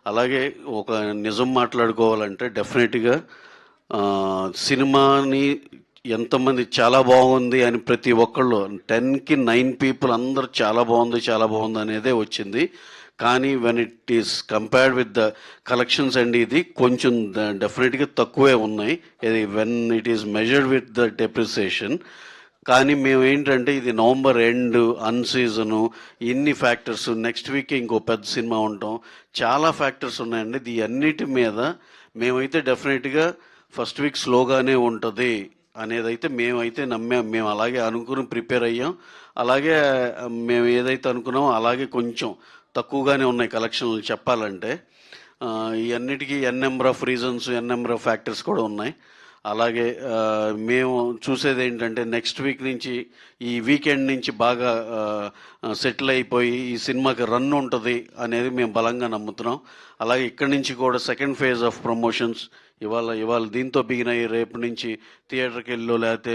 అలాగే ఒక నిజం మాట్లాడుకోవాలంటే డెఫినెట్‌గా సినిమాని ఎంతమంది చాలా బాగుంది అని ప్రతి ఒక్కళ్ళు 10కి 9 పీపుల్ అందరూ చాలా బాగుంది, చాలా బాగుంది అనేదే వచ్చింది. కానీ when it is compared with the collections and ఇది కొంచెం డెఫినెట్‌గా తక్కువే ఉన్నాయి. ఇది when it is measured with the depreciation. కానీ మేమేంటంటే ఇది నవంబర్ ఎండ్ అన్ సీజను ఇన్ని ఫ్యాక్టర్స్ నెక్స్ట్ వీక్ ఇంకో పెద్ద సినిమా ఉంటాం, చాలా ఫ్యాక్టర్స్ ఉన్నాయండి. ఇది అన్నిటి మీద మేమైతే డెఫినెట్గా ఫస్ట్ వీక్ స్లోగానే ఉంటుంది అనేదైతే మేమైతే నమ్మాం. మేము అలాగే అనుకుని ప్రిపేర్ అయ్యాం. అలాగే మేము ఏదైతే అనుకున్నామో అలాగే కొంచెం తక్కువగానే ఉన్నాయి కలెక్షన్లు చెప్పాలంటే. ఈ అన్నిటికీ n number of reasons, n number of factors కూడా ఉన్నాయి. అలాగే మేము చూసేది ఏంటంటే నెక్స్ట్ వీక్ నుంచి ఈ వీకెండ్ నుంచి బాగా సెటిల్ అయిపోయి ఈ సినిమాకి రన్ ఉంటుంది అనేది మేము బలంగా నమ్ముతున్నాం. అలాగే ఇక్కడి నుంచి కూడా సెకండ్ ఫేజ్ ఆఫ్ ప్రమోషన్స్ ఇవాళ దీంతో బిగిన్ అయ్యి రేపు నుంచి థియేటర్కి వెళ్ళో లేకపోతే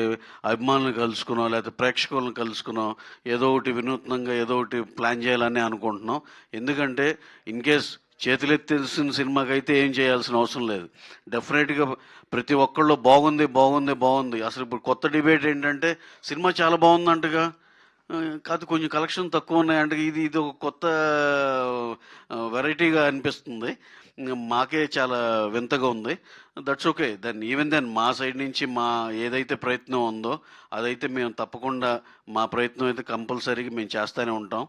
అభిమానులను కలుసుకున్నాం లేకపోతే ప్రేక్షకులను కలుసుకున్నాం ఏదో ఒకటి వినూత్నంగా ఏదో ఒకటి ప్లాన్ చేయాలని అనుకుంటున్నాం. ఎందుకంటే ఇన్ కేస్ చేతులెత్తేసిన సినిమాకైతే ఏం చేయాల్సిన అవసరం లేదు. డెఫినెట్గా ప్రతి ఒక్కళ్ళు బాగుంది బాగుంది బాగుంది. అసలు ఇప్పుడు కొత్త డిబేట్ ఏంటంటే సినిమా చాలా బాగుందంటగా, కాదు కొంచెం కలెక్షన్ తక్కువ ఉన్నాయంట. ఇది ఒక కొత్త వెరైటీగా అనిపిస్తుంది. మాకే చాలా వింతగా ఉంది. That's okay. ఈవెన్ దెన్ మా సైడ్ నుంచి మా ఏదైతే ప్రయత్నం ఉందో అదైతే మేము తప్పకుండా మా ప్రయత్నం అయితే కంపల్సరీగా మేము చేస్తూనే ఉంటాం.